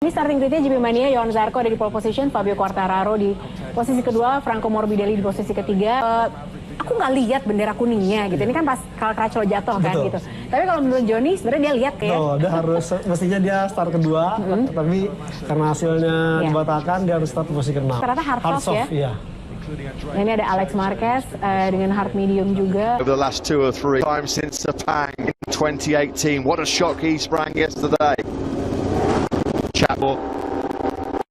Di starting gridnya GP Mania, Johan Zarco ada di pole position, Fabio Quartararo di posisi kedua, Franco Morbidelli di posisi ketiga. Aku nggak lihat bendera kuningnya gitu. Ini kan pas Crutchlow jatuh kan gitu. Tapi kalau menurut Johnny sebenarnya dia lihat ya. Dia harus mestinya dia start kedua, tapi karena hasilnya dibatalkan dia harus start posisi ke-6. Ternyata hard soft ya. Iya. Nah, ini ada Alex Marquez dengan hard medium juga. Over the last 2 or 3 times since Sepang in 2018, what a shock he sprang yesterday. Chapel,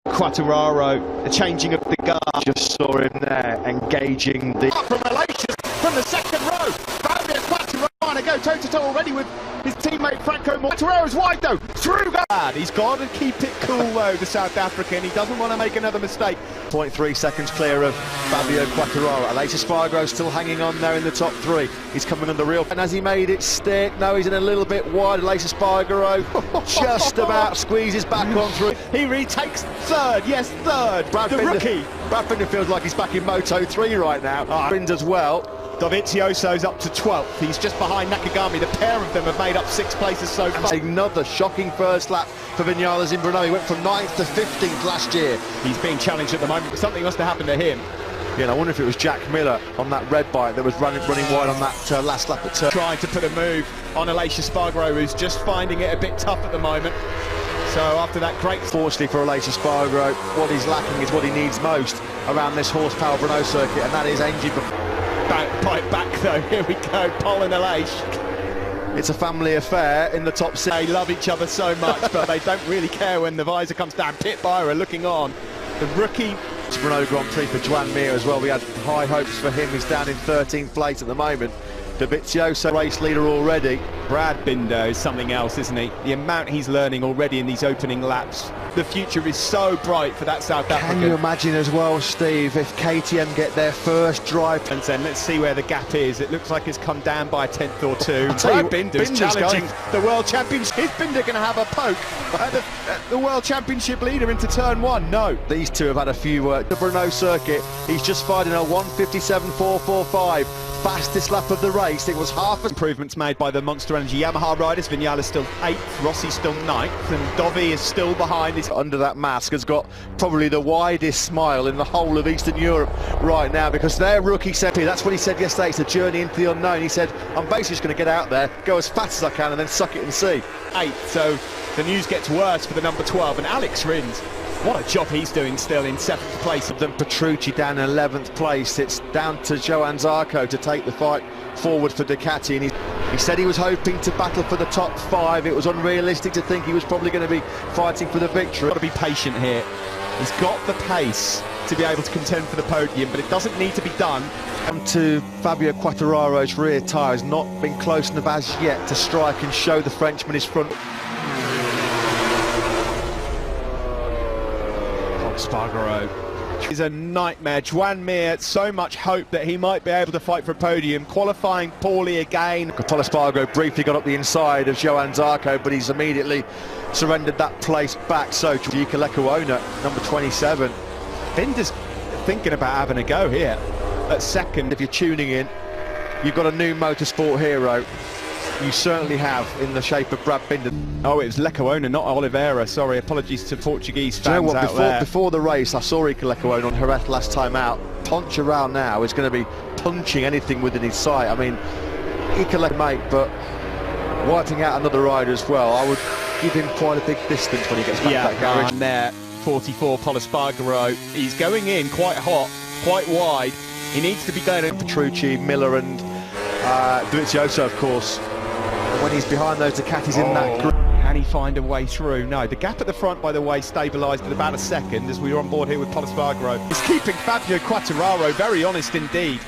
Quartararo, the changing of the guard. Just saw him there engaging the from Malaysia from the second row. Fabio Quartararo trying to go toe to toe already with his teammate Franco. Quartararo's wide though, through. He's got to keep it cool though, the South African. He doesn't want to make another mistake. 0.3 seconds clear of Fabio Quartararo. Aleix Espargaro still hanging on there in the top 3. He's coming under real. And has he made it stick? No, he's in a little bit wide. Aleix Espargaro just about squeezes back on through. He retakes third. Yes, third. Rookie. Brad Binder feels like he's back in Moto3 right now. Binder as well. Dovizioso's up to 12th. He's just behind Nakagami. The pair of them have made up 6 places so far. Another shocking first lap for Vinales in Brno. He went from 9th to 15th last year. He's being challenged at the moment, but something must have happened to him. Yeah, and I wonder if it was Jack Miller on that red bike that was running wide on that last lap at turn. Trying to put a move on Aleix Espargaro, who's just finding it a bit tough at the moment. So after that great... Fortunately for Aleix Espargaro, what he's lacking is what he needs most around this horsepower Brno circuit, and that is engine. Pipe back though, here we go, Paul and Aleix. It's a family affair in the top 6. They love each other so much, but they don't really care when the visor comes down. Pit Byra looking on. The rookie... It's Brno Grand Prix for Joan Mir as well. We had high hopes for him. He's down in 13th place at the moment. Dovizioso race leader already. Brad Binder is something else, isn't he? The amount he's learning already in these opening laps. The future is so bright for that South African. Can you imagine as well, Steve, if KTM get their first drive? And then let's see where the gap is. It looks like it's come down by a 10th or 2. Brad Binder's challenging the World Championship. Is Binder going to have a poke at the World Championship leader into turn 1? No. These two have had a few the Brno circuit. He's just fighting a 1:57.445. Fastest lap of the race. It was half improvements made by the Monster Energy Yamaha riders. Vinales still 8th, Rossi still 9th, and Dovi is still behind. Under that mask has got probably the widest smile in the whole of Eastern Europe right now, because their rookie said, that's what he said yesterday, it's a journey into the unknown. He said, I'm basically just going to get out there, go as fast as I can and then suck it and see. 8th, so the news gets worse for the number 12, and Alex Rins. What a job he's doing still in 7th place. Then Petrucci down in 11th place. It's down to Johan Zarco to take the fight forward for Ducati, and he said he was hoping to battle for the top 5. It was unrealistic to think he was probably going to be fighting for the victory. Got to be patient here. He's got the pace to be able to contend for the podium, but it doesn't need to be done. On to Fabio Quartararo's rear tyre has not been close enough as yet to strike and show the Frenchman his front. Espargaro is a nightmare. Joan Mir, so much hope that he might be able to fight for a podium. Qualifying poorly again. Paul Espargaro briefly got up the inside of Johan Zarco, but he's immediately surrendered that place back. So Jika Lekuona, number 27. Binder's thinking about having a go here at second. If you're tuning in, you've got a new motorsport hero. You certainly have, in the shape of Brad Binder. Oh, it was Lekuona, not Oliveira. Sorry, apologies to Portuguese fans. Do you know what? Out there. Before the race, I saw Ika Lekuona on Jerez last time out. Poncharal now is going to be punching anything within his sight. I mean, Ika Lekuona, mate, but wiping out another rider as well. I would give him quite a big distance when he gets back to that garage. And there, 44, Paul Espargaro. He's going in quite hot, quite wide. He needs to be going in. Petrucci, Miller and Dovizioso, of course. When he's behind those Ducatis in that group. Can he find a way through? No, the gap at the front, by the way, stabilised at about a second as we were on board here with Paul Espargaro. He's keeping Fabio Quartararo very honest indeed.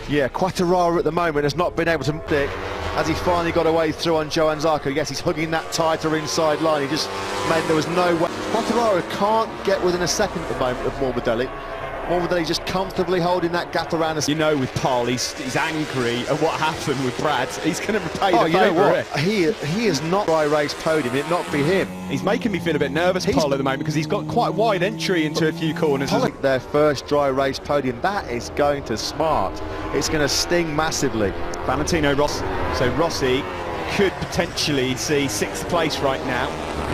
Yeah, Quartararo at the moment has not been able to stick. Has he finally got away through on Johan Zarco? Yes, he's hugging that tighter inside line. He just made, there was no way. Quartararo can't get within a second at the moment of Morbidelli. Morbidelli just comfortably holding that gap around us. You know, with Paul, he's angry at what happened with Brad. He's going to repay the favour. You know what? He is not dry race podium. It not be him. He's making me feel a bit nervous, Paul, at the moment, because he's got quite a wide entry into a few corners. Their first dry race podium. That is going to smart. It's going to sting massively. Valentino Rossi. So Rossi could potentially see 6th place right now.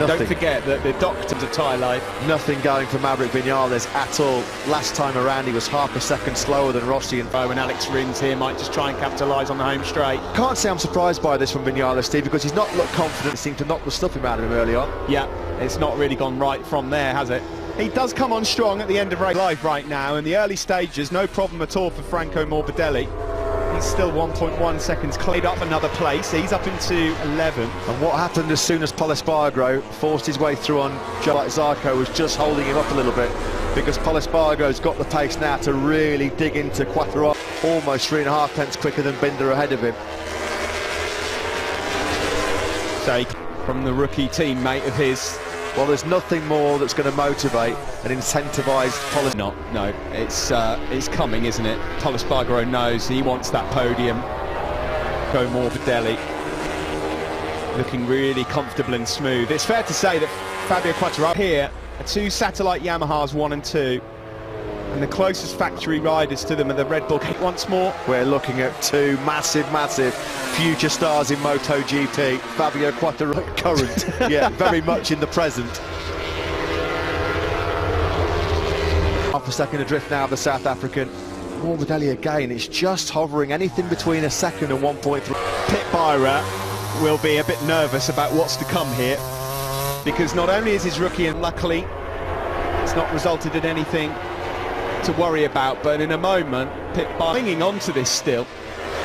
Don't forget that the doctors of Thai life. Nothing going for Maverick Vinales at all. Last time around he was half a second slower than Rossi, and Alex Rins here might just try and capitalise on the home straight. Can't say I'm surprised by this from Vinales, Steve, because he's not looked confident. He seemed to knock the stuffing out of him early on. Yeah, it's not really gone right from there, has it? He does come on strong at the end of race life right now. In the early stages, no problem at all for Franco Morbidelli. He's still 1.1 seconds cleared up another place. He's up into 11. And what happened as soon as Pol Espargaro forced his way through on Zarco was just holding him up a little bit, because Pol Espargaro's got the pace now to really dig into Quattararo, almost 3.5 tenths quicker than Binder ahead of him. Take from the rookie teammate of his. Well, there's nothing more that's going to motivate and incentivise Pol. No, it's coming, isn't it? Pol Espargaro knows he wants that podium. Go Morbidelli, looking really comfortable and smooth. It's fair to say that Fabio Quattararo here are two satellite Yamahas 1 and 2, and the closest factory riders to them are the Red Bull. Once more, we're looking at two massive future stars in MotoGP. Fabio Quattararo, current, yeah, very much in the present. Half a second adrift now of the South African. Morbidelli again, it's just hovering anything between a second and 1.3. Pit Byra will be a bit nervous about what's to come here, because not only is his rookie, and luckily it's not resulted in anything to worry about, but in a moment Pit Byra clinging on to this still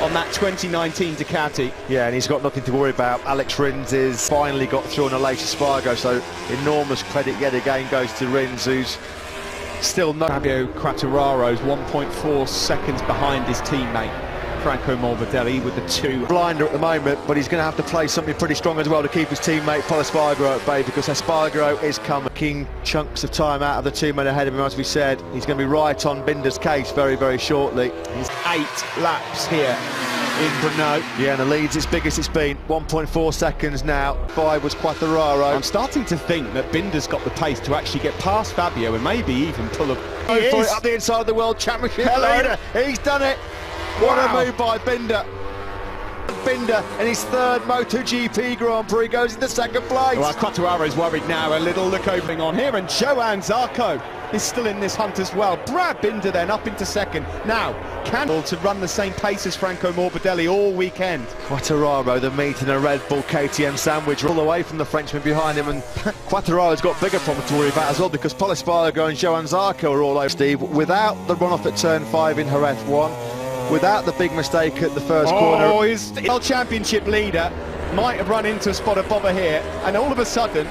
on that 2019 Ducati. Yeah, and he's got nothing to worry about. Alex Rins is finally got through on a late Espargaro, so enormous credit yet again goes to Rins, who's still not. Fabio Quattararo's 1.4 seconds behind his teammate Franco Morbidelli with the 2. Blinder at the moment, but he's going to have to play something pretty strong as well to keep his teammate Pol Espargaro at bay, because Espargaro is coming chunks of time out of the 2 men ahead of him. As we said, he's going to be right on Binder's case very shortly. He's 8 laps here in Brno. Yeah, and the lead's its biggest it's been, 1.4 seconds now. 5 was Quattararo. I'm starting to think that Binder's got the pace to actually get past Fabio and maybe even pull a... He is up the inside of the World Championship leader. He's done it. What a move by Binder. Binder in his 3rd MotoGP Grand Prix goes into 2nd place. Well, Quattararo's worried now. A little look opening on here, and Johan Zarco is still in this hunt as well. Brad Binder then up into 2nd. Now, Candle to run the same pace as Franco Morbidelli all weekend. Quattararo, the meat in a Red Bull KTM sandwich, all away from the Frenchman behind him, and Quattararo's got bigger problems to worry about as well, because Pol Espargaro and Johan Zarco are all over, Steve, without the run-off at turn 5 in Jerez 1. Without the big mistake at the first corner. Oh, his World Championship leader might have run into a spot of bother here, and all of a sudden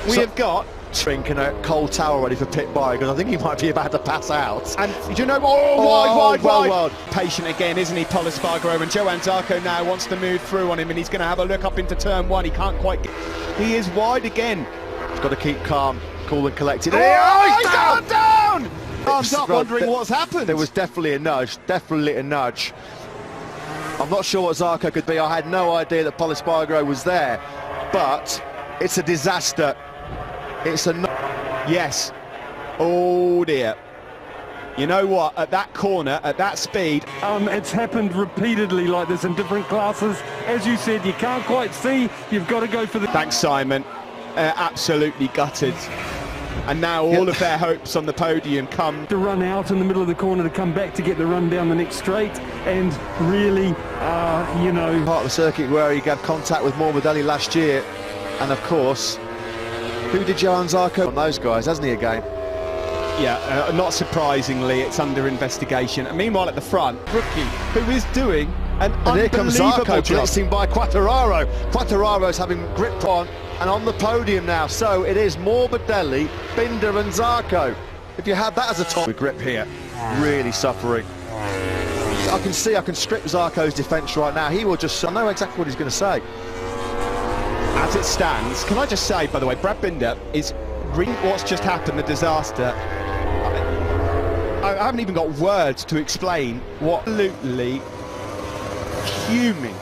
we have got drinking a cold towel ready for Pit Byra, because I think he might be about to pass out. And do you know, wide. Patient again, isn't he, Pol Espargaro, and Johan Zarco now wants to move through on him, and he's going to have a look up into turn 1. He can't quite get... He is wide again. He's got to keep calm, cool and collected. Oh, he's gone down! I'm not wondering what's happened. There was definitely a nudge. I'm not sure what Zarco could be. I had no idea that Pol Espargaro was there, but it's a disaster. It's a... Yes. Oh dear. You know what, at that corner, at that speed... It's happened repeatedly like this in different classes. As you said, you can't quite see. You've got to go for the... Thanks, Simon. Absolutely gutted. And now all of their hopes on the podium come to run out in the middle of the corner to come back to get the run down the next straight, and really, you know... Part of the circuit where he got contact with Morbidelli last year, and of course, who did Johan Zarco on those guys, hasn't he, again? Yeah, not surprisingly, it's under investigation. And meanwhile, at the front, rookie, who is doing an unbelievable here comes Zarco, job. blitzing by Quattararo. Quattararo's having grip on and on the podium now. So it is Morbidelli, Binder and Zarco. If you had that as a top grip here, really suffering. I can strip Zarco's defence right now. He will just... I know exactly what he's going to say. As it stands, can I just say, by the way, Brad Binder is really what's just happened, the disaster. I haven't even got words to explain what absolutely fuming.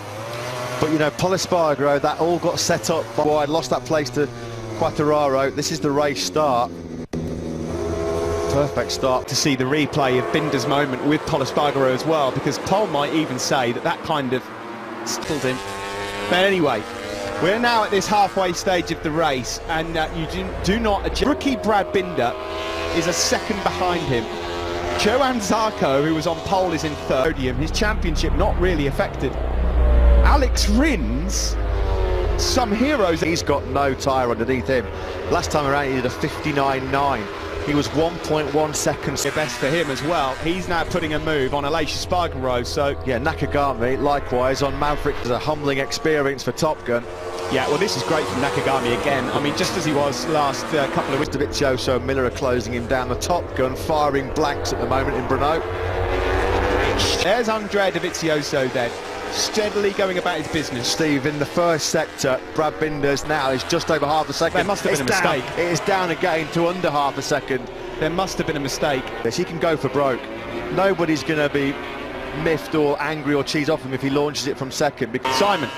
But you know, Pol Espargaro, that all got set up by I lost that place to Quattararo. This is the race start. Perfect start. To see the replay of Binder's moment with Pol Espargaro as well, because Pol might even say that that kind of stifled him. But anyway, We're now at this halfway stage of the race, and you do not adjust. Rookie Brad Binder is a second behind him. Johan Zarco, who was on pole, is in third. His championship not really affected. Alex Rins, some heroes. He's got no tyre underneath him. Last time around he did a 59.9. He was 1.1 seconds. Best for him as well. He's now putting a move on Aleix Espargaro, so... Yeah, Nakagami, likewise, on Maverick. It's a humbling experience for Top Gun. Yeah, well, this is great from Nakagami again. I mean, just as he was last couple of weeks. Dovizioso and Miller are closing him down. The Top Gun firing blanks at the moment in Brno. There's Andrea Dovizioso then, steadily going about his business. Steve, in the first sector, Brad Binder's now is just over half a second. There must have been a mistake. It is down again to under half a second. There must have been a mistake. Yes, he can go for broke. Nobody's going to be miffed or angry or cheese off him if he launches it from second. Because Simon.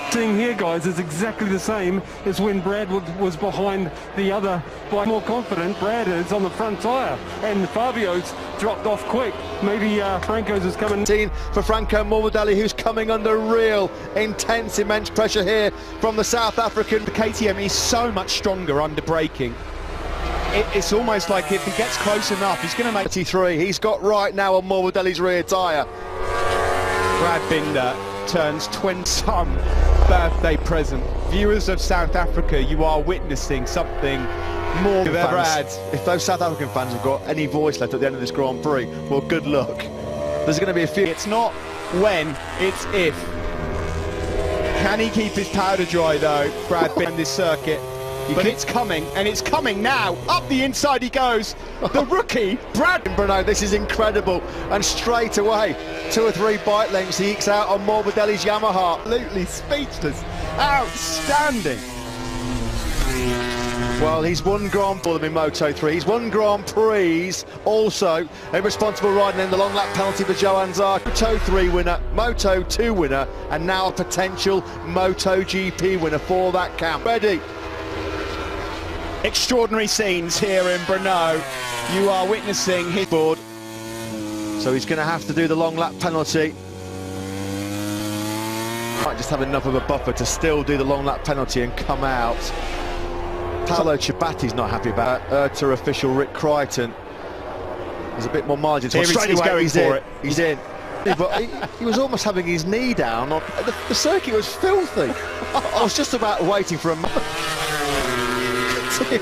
Seeing here, guys, is exactly the same as when Brad was behind the other. By more confident, Brad is on the front tyre, and Fabio's dropped off quick. Maybe Franco's is coming. For Franco Morbidelli, who's coming under real intense, immense pressure here from the South African. The KTM is so much stronger under braking. It's almost like if he gets close enough, he's going to make... 33, he's got right now on Morbidelli's rear tyre. Brad Binder turns 20-some birthday present. Viewers of South Africa, you are witnessing something more than ever had. If those South African fans have got any voice left at the end of this Grand Prix, well, good luck. There's going to be a few. It's not when, it's if. Can he keep his powder dry, though, Brad Binder, in this circuit? But it's coming, and it's coming now. Up the inside he goes. The rookie, Brad Brno, this is incredible. And straight away, 2 or 3 bike lengths he ekes out on Morbidelli's Yamaha. Absolutely speechless. Outstanding. Well, he's won Grand Prix in Moto3. He's won Grand Prix also. Irresponsible riding in the long lap penalty for Johan Zarco. Moto3 winner, Moto2 winner, and now a potential MotoGP winner for that camp. Ready. Extraordinary scenes here in Brno. You are witnessing his board. So he's going to have to do the long lap penalty. Might just have enough of a buffer to still do the long lap penalty and come out. Paolo Ciabatti's not happy about it. IRTA official Rick Crichton. There's a bit more margin. Here he's going for it. He's in. But he was almost having his knee down. The circuit was filthy. I was just about waiting for a moment.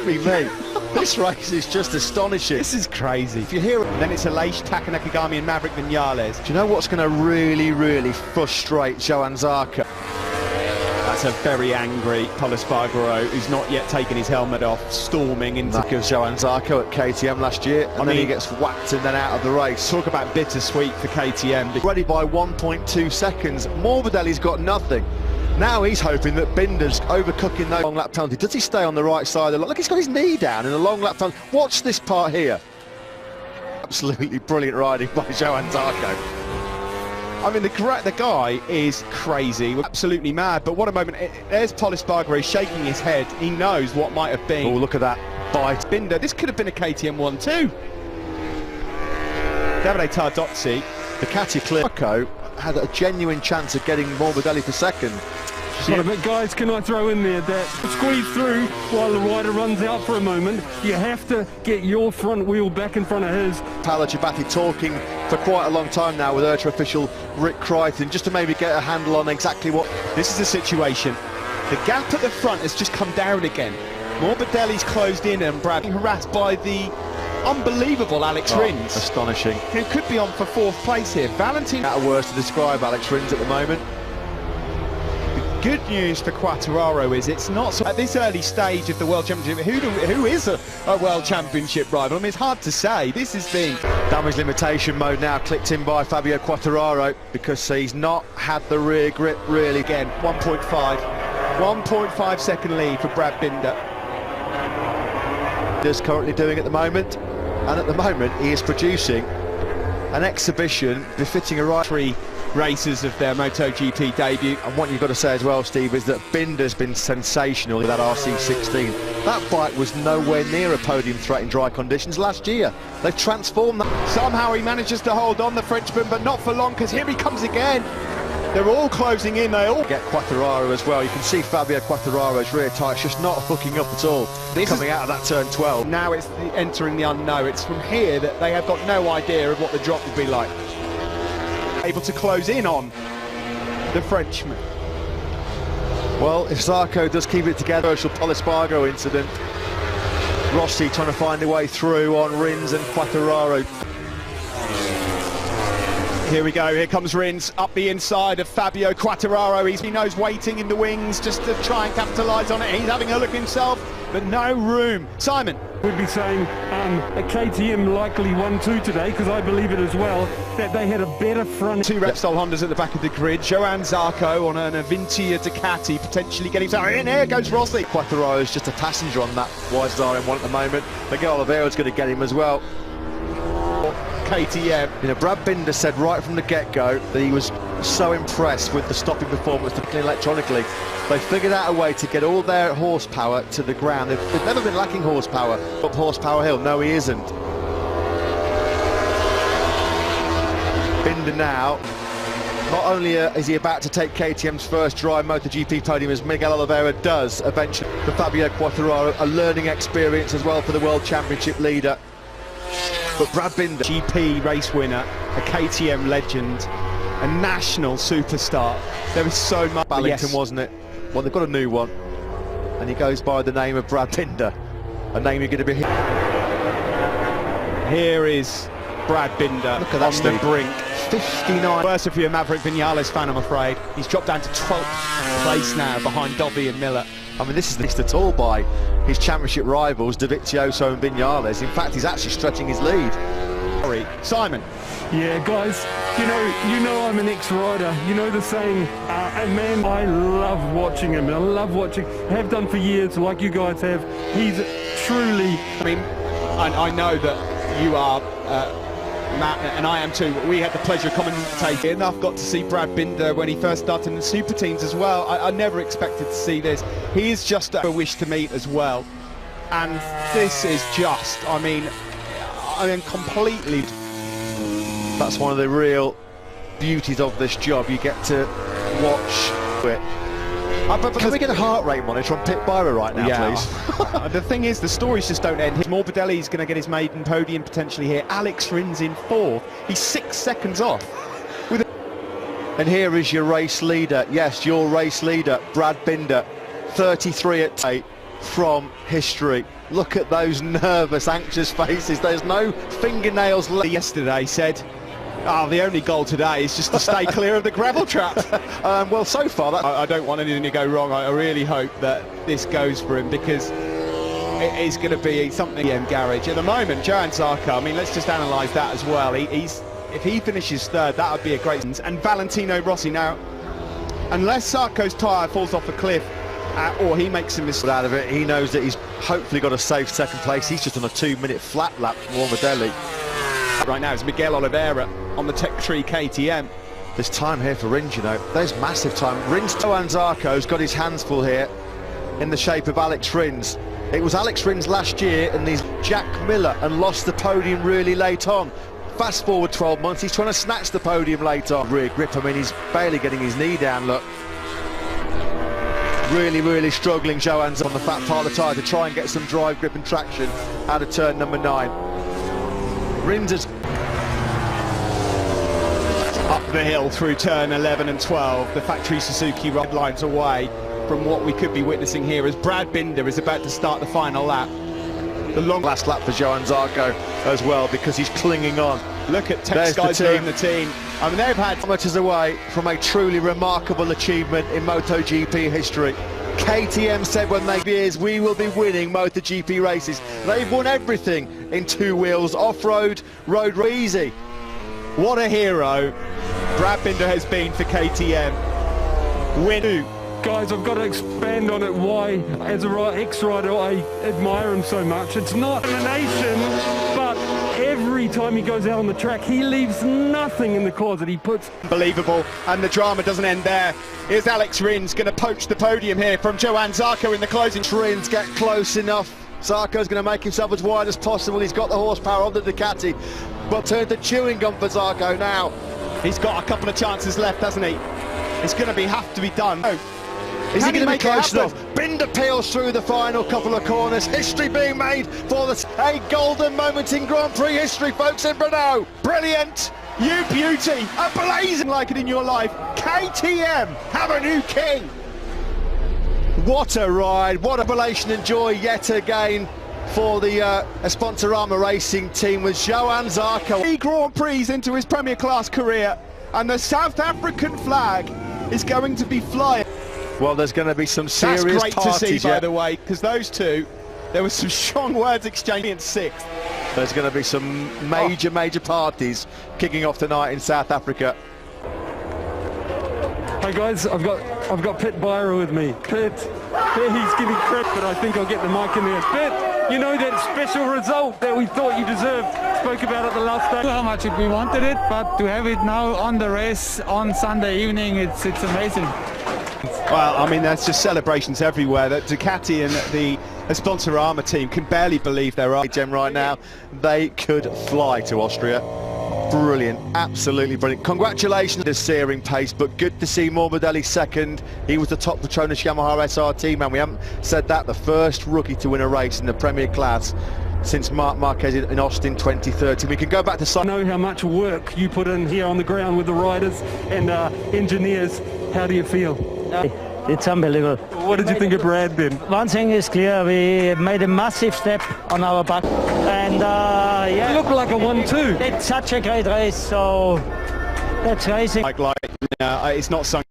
Me. This race is just astonishing. This is crazy. If you hear it, then it's Aleix, Nakagami and Maverick Vinales. Do you know what's going to really frustrate Johan Zarco? That's a very angry Pol Espargaro, who's not yet taken his helmet off, storming into... That gives Johan Zarco at KTM last year, and then he gets whacked and then out of the race. Talk about bittersweet for KTM. Ready by 1.2 seconds. Morbidelli's got nothing. Now he's hoping that Binder's overcooking that long lap penalty. Does he stay on the right side? Look, he's got his knee down in a long lap penalty. Watch this part here. Absolutely brilliant riding by Johan Zarco. I mean, the guy is crazy, absolutely mad. But what a moment. There's Pol Espargaro shaking his head. He knows what might have been. Oh, look at that bite. Binder, this could have been a KTM 1-2. Davide Tardozzi. The Ducati Clearco had a genuine chance of getting Morbidelli for second. Yeah, but guys, can I throw in there that squeeze through while the rider runs out for a moment? You have to get your front wheel back in front of his. Paolo Ciabatti talking for quite a long time now with IRTA official Rick Crichton, just to maybe get a handle on exactly what... This is the situation. The gap at the front has just come down again. Morbidelli's closed in and Brad harassed by the unbelievable Alex Rins. Astonishing. Who could be on for 4th place here. Valentin... Out of words to describe Alex Rins at the moment. Good news for Quartararo is it's not so, at this early stage of the World Championship. Who is a World Championship rival? I mean, it's hard to say. This is the damage limitation mode now clicked in by Fabio Quartararo because he's not had the rear grip really. Again, 1.5 second lead for Brad Binder. Just currently doing at the moment, and at the moment he is producing an exhibition befitting a right. 3 races of their MotoGP debut. And what you've got to say as well, Steve, is that Binder's been sensational with that RC16. That bike was nowhere near a podium threat in dry conditions last year. They've transformed that. Somehow he manages to hold on, the Frenchman, but not for long, because here he comes again. They're all closing in, they all Get Quartararo as well. You can see Fabio Quartararo's rear tyre's just not hooking up at all. Coming out of that turn 12. Now it's entering the unknown. It's from here that they have got no idea of what the drop will be like. Able to close in on the Frenchman. Well, if Zarco does keep it together, it's a Polispargo incident. Rossi trying to find a way through on Rins and Quartararo. Here we go, here comes Rins up the inside of Fabio Quartararo. He knows waiting in the wings just to try and capitalise on it. He's having a look himself, but no room. Simon. We'd be saying a KTM likely 1-2 today, because I believe it as well, that they had a better front. Two Repsol Hondas at the back of the grid. Johan Zarco on an Avintia Ducati, potentially getting in. Here goes Rossi. Quartararo is just a passenger on that wide RM1 at the moment. Miguel Oliveira's going to get him as well. KTM. You know, Brad Binder said right from the get-go that he was so impressed with the stopping performance electronically. They figured out a way to get all their horsepower to the ground. They've never been lacking horsepower up Horsepower Hill. No, he isn't. Binder now, not only is he about to take KTM's first dry MotoGP podium as Miguel Oliveira does eventually, for Fabio Quartararo, a learning experience as well for the World Championship leader. But Brad Binder, GP race winner, a KTM legend, a national superstar. There is so much. Ballington, wasn't it? Well, they've got a new one, and he goes by the name of Brad Binder, a name you're going to be hearing. Here is Brad Binder Look at that on the brink. 59. Worse if you're a Maverick Vinales fan, I'm afraid. He's dropped down to 12th place now behind Dovi and Miller. I mean, this is missed at all by his championship rivals, Dovizioso and Vinales. In fact, he's actually stretching his lead. Sorry, Simon. Yeah, guys, you know I'm an ex-rider. You know the saying, and man, I love watching him. I love watching, have done for years, like you guys have. He's truly... I mean, I know that you are, Matt, and I am too. We had the pleasure of commentating, and I've got to see Brad Binder when he first started in the Super Teams as well. I never expected to see this. He is just a wish to meet as well. And this is just, I mean completely... That's one of the real beauties of this job. You get to watch it. But can we get a heart rate monitor on Pit Byra right now, please? The thing is, the stories just don't end. Morbidelli's going to get his maiden podium potentially here. Alex Rins in 4th. He's 6 seconds off. And here is your race leader. Yes, your race leader, Brad Binder, 33 at 8 from history. Look at those nervous, anxious faces. There's no fingernails left. Yesterday said, the only goal today is just to stay clear of the gravel trap. Well, so far, I don't want anything to go wrong. I really hope that this goes for him, because it is going to be something in garage. At the moment, Johan Zarco, I mean, let's just analyse that as well. If he finishes 3rd, that would be a great... And Valentino Rossi now, unless Zarco's tyre falls off a cliff, or he makes a mistake out of it, he knows that he's hopefully got a safe 2nd place. He's just on a 2-minute flat lap from Morbidelli. Right now it's Miguel Oliveira on the Tech 3 KTM. There's time here for Rins, you know. There's massive time. Johan Zarco's got his hands full here in the shape of Alex Rins. It was Alex Rins last year, and he's Jack Miller and lost the podium really late on. Fast forward 12 months, he's trying to snatch the podium late on. Rear grip, I mean, he's barely getting his knee down, look. Really struggling, Johan's on the fat part of the tyre to try and get some drive grip and traction out of turn number 9. Rins is up the hill through turn 11 and 12. The factory Suzuki red lines away from what we could be witnessing here as Brad Binder is about to start the final lap. The long last lap for Johan Zarco as well, because he's clinging on. Look at Tech Sky's leading the team. I mean, they've had kilometres away from a truly remarkable achievement in MotoGP history. KTM said when they years we will be winning MotoGP races. They've won everything in 2 wheels, off-road, road easy. What a hero Brad Binder has been for KTM. Win. Guys, I've got to expand on it why, as an ex-rider, I admire him so much. It's not elimination, but every time he goes out on the track, he leaves nothing in the closet. He puts... Unbelievable, and the drama doesn't end there. Here's Alex Rins going to poach the podium here from Johan Zarco in the closing. Rins get close enough. Zarco's going to make himself as wide as possible. He's got the horsepower on the Ducati, but turned to chewing gum for Zarco now. He's got a couple of chances left, hasn't he? It's going to have to be done. Is he going to be close enough? Binder peels through the final couple of corners. History being made for a golden moment in Grand Prix history, folks, in Brno. Brilliant. You beauty. A blazing like it in your life. KTM have a new king. What a ride. What a revelation and joy yet again for the Automotodrom Racing team with Johan Zarco. 3 Grand Prix into his Premier Class career, and the South African flag is going to be flying. Well, there's going to be some serious parties. That's great to see, by the way, because those two, there was some strong words exchanged in 6th. There's going to be some major parties kicking off tonight in South Africa. Hey guys, I've got Pit Byra with me. Pit, he's giving credit, but I think I'll get the mic in there. Pit, you know that special result that we thought you deserved. Spoke about it the last day. How much we wanted it, but to have it now on the race on Sunday evening, it's amazing. Well, I mean, there's just celebrations everywhere. That Ducati and the Automotodrom team can barely believe they're right, Jem, right now. They could fly to Austria. Brilliant, absolutely brilliant. Congratulations to searing pace, but good to see Morbidelli second. He was the top Petronas Yamaha SRT man. We haven't said that. The first rookie to win a race in the Premier Class since Marc Marquez in Austin 2013. We can go back to... I know how much work you put in here on the ground with the riders and engineers. How do you feel? It's unbelievable. What did you think of Brad then? One thing is clear, we made a massive step on our back, and yeah, it looked like a 1-2. It's such a great race, so that's racing. It's not sunk